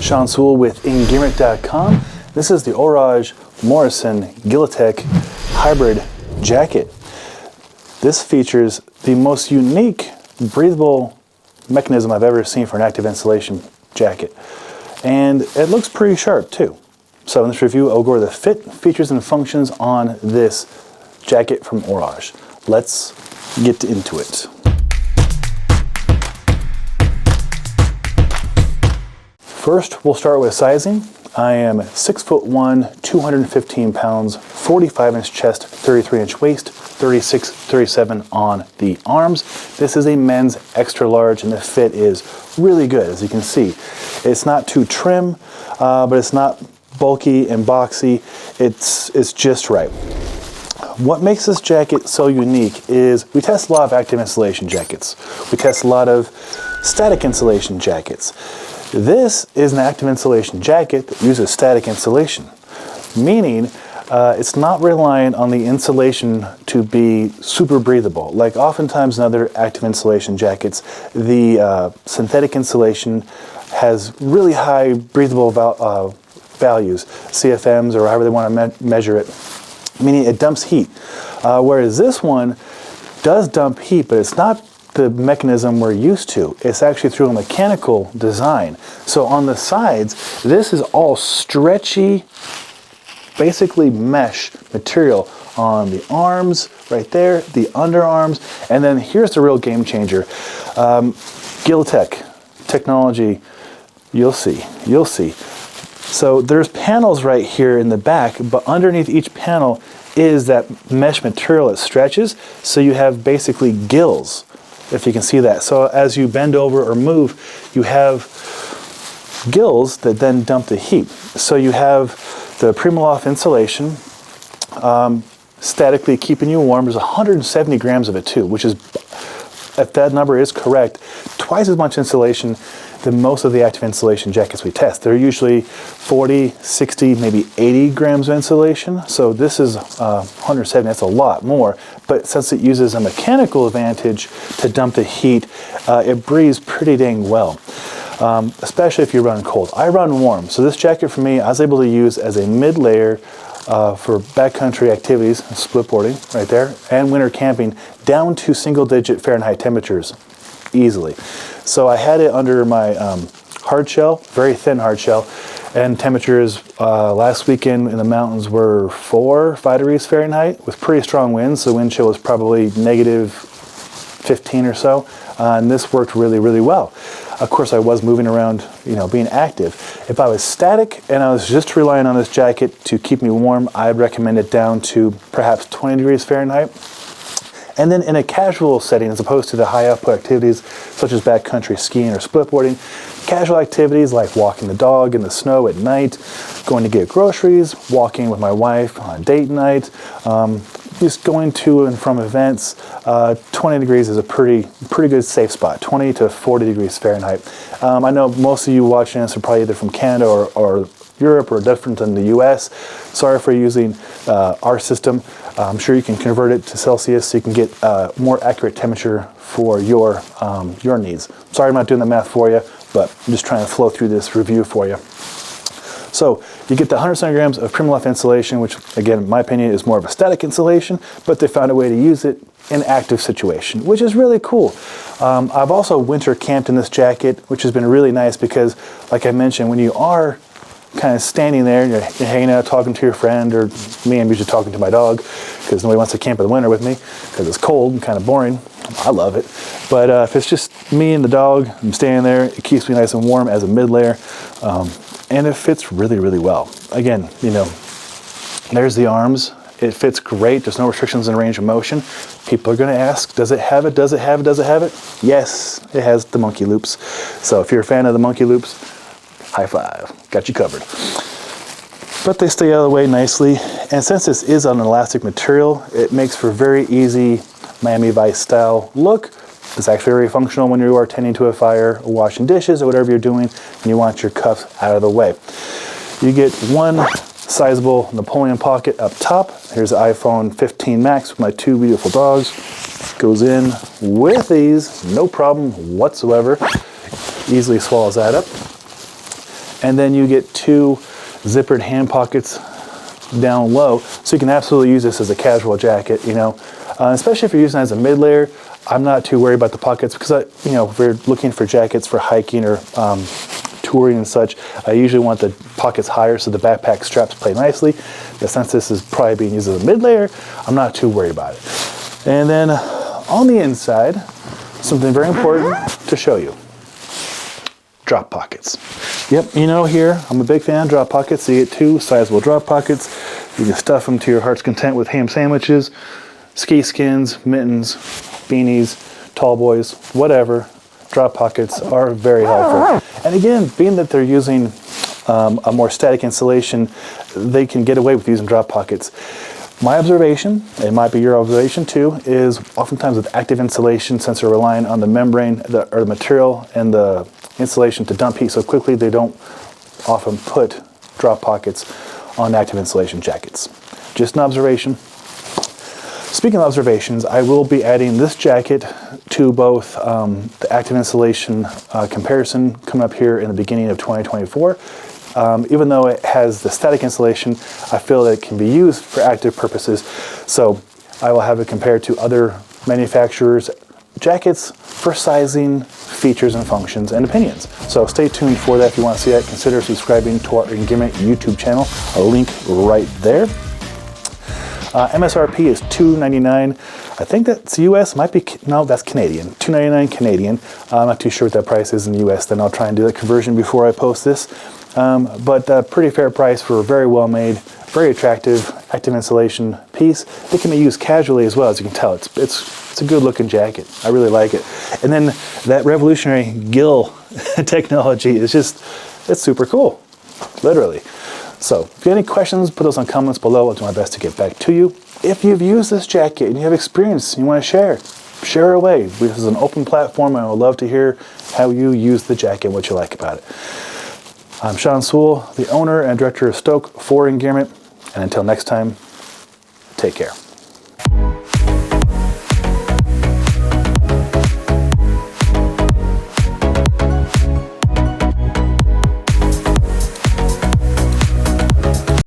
Sean Sewell with Engearment.com. This is the Orage Morrison Gillteck hybrid jacket. This features the most unique breathable mechanism I've ever seen for an active insulation jacket. And it looks pretty sharp too. So in this review, I'll go over the fit, features, and functions on this jacket from Orage. Let's get into it. First, we'll start with sizing. I am 6'1", 215 pounds, 45-inch chest, 33-inch waist, 36, 37 on the arms. This is a men's extra large, and the fit is really good, as you can see. It's not too trim, but it's not bulky and boxy. It's just right. What makes this jacket so unique is we test a lot of active insulation jackets. We test a lot of static insulation jackets. This is an active insulation jacket that uses static insulation, meaning it's not reliant on the insulation to be super breathable. Like oftentimes in other active insulation jackets, the synthetic insulation has really high breathable values, CFMs or however they want to measure it, meaning it dumps heat. Whereas this one does dump heat, but it's not the mechanism we're used to. It's actually through a mechanical design. So on the sides, this is all stretchy, basically mesh material on the arms, right there, the underarms, and then here's the real game changer. Gillteck technology, you'll see. So there's panels right here in the back, but underneath each panel is that mesh material that stretches, so you have basically gills, if you can see that. So as you bend over or move, you have gills that then dump the heat. So you have the Primaloft insulation statically keeping you warm. There's 170 grams of it too, which is, if that number is correct, twice as much insulation than most of the active insulation jackets we test. They're usually 40, 60, maybe 80 grams of insulation. So this is 170, that's a lot more. But since it uses a mechanical advantage to dump the heat, it breathes pretty dang well. Especially if you run cold. I run warm, so this jacket for me, I was able to use as a mid-layer for backcountry activities, split boarding right there, and winter camping down to single-digit Fahrenheit temperatures easily. So I had it under my hard shell, very thin hard shell, and temperatures last weekend in the mountains were 5 degrees Fahrenheit with pretty strong winds. So wind chill was probably negative 15 or so, and this worked really, really well. Of course, I was moving around, being active. If I was static and I was just relying on this jacket to keep me warm, I'd recommend it down to perhaps 20 degrees Fahrenheit. And then in a casual setting, as opposed to the high output activities such as backcountry skiing or splitboarding, casual activities like walking the dog in the snow at night, going to get groceries, walking with my wife on date night, just going to and from events, 20 degrees is a pretty good safe spot, 20 to 40 degrees Fahrenheit. I know most of you watching this are probably either from Canada or Europe or different than the US. Sorry for using our system. I'm sure you can convert it to Celsius so you can get more accurate temperature for your needs. Sorry I'm not doing the math for you, but I'm just trying to flow through this review for you. So you get the 170 grams of Primaloft insulation, which again, in my opinion, is more of a static insulation, but they found a way to use it in active situation, which is really cool. I've also winter camped in this jacket, which has been really nice because, like I mentioned, when you are kind of standing there and you're hanging out talking to your friend, or me, I'm usually talking to my dog because nobody wants to camp in the winter with me because it's cold and kind of boring. I love it. But if it's just me and the dog, I'm standing there, it keeps me nice and warm as a mid-layer, and it fits really, really well. Again, there's the arms. It fits great. There's no restrictions in range of motion. People are going to ask, does it have it? Does it have it? Does it have it? Yes, it has the monkey loops. So if you're a fan of the monkey loops, high five, got you covered. But they stay out of the way nicely. And since this is an elastic material, it makes for very easy Miami Vice style look. It's actually very functional when you are tending to a fire or washing dishes or whatever you're doing and you want your cuffs out of the way. You get one sizable Napoleon pocket up top. Here's the iPhone 15 Max with my two beautiful dogs. Goes in with ease, no problem whatsoever. Easily swallows that up. And then you get 2 zippered hand pockets down low, so you can absolutely use this as a casual jacket, you know. Especially if you're using it as a mid layer, I'm not too worried about the pockets because you know, if we're looking for jackets for hiking or touring and such, I usually want the pockets higher so the backpack straps play nicely. But since this is probably being used as a mid layer, I'm not too worried about it. And then on the inside, something very important to show you. Drop pockets. Yep, you know, here, I'm a big fan of drop pockets. So you get 2 sizable drop pockets. You can stuff them to your heart's content with ham sandwiches, ski skins, mittens, beanies, tall boys, whatever. Drop pockets are very helpful. And again, being that they're using a more static insulation, they can get away with using drop pockets. My observation, it might be your observation too, is oftentimes with active insulation, since they're relying on the membrane or the material and the insulation to dump heat so quickly, they don't often put drop pockets on active insulation jackets. Just an observation. Speaking of observations, I will be adding this jacket to both the active insulation comparison coming up here in the beginning of 2024. Even though it has the static insulation, I feel that it can be used for active purposes. So I will have it compared to other manufacturers' jackets for sizing, features, and functions, and opinions. So stay tuned for that. If you want to see that, consider subscribing to our Engearment YouTube channel. A link right there. MSRP is $2.99. I think that's US. Might be, no, that's Canadian. $2.99 Canadian. I'm not too sure what that price is in the US. Then I'll try and do the conversion before I post this. But a pretty fair price for a very well made, very attractive active insulation piece. It can be used casually as well, as you can tell. It's a good looking jacket. I really like it. And then that revolutionary gill technology is just, it's super cool, literally. So if you have any questions, put those on comments below. I'll do my best to get back to you. If you've used this jacket and you have experience and you want to share away. This is an open platform and I would love to hear how you use the jacket and what you like about it. I'm Sean Sewell, the owner and director of Stoke for Engearment. And until next time, take care.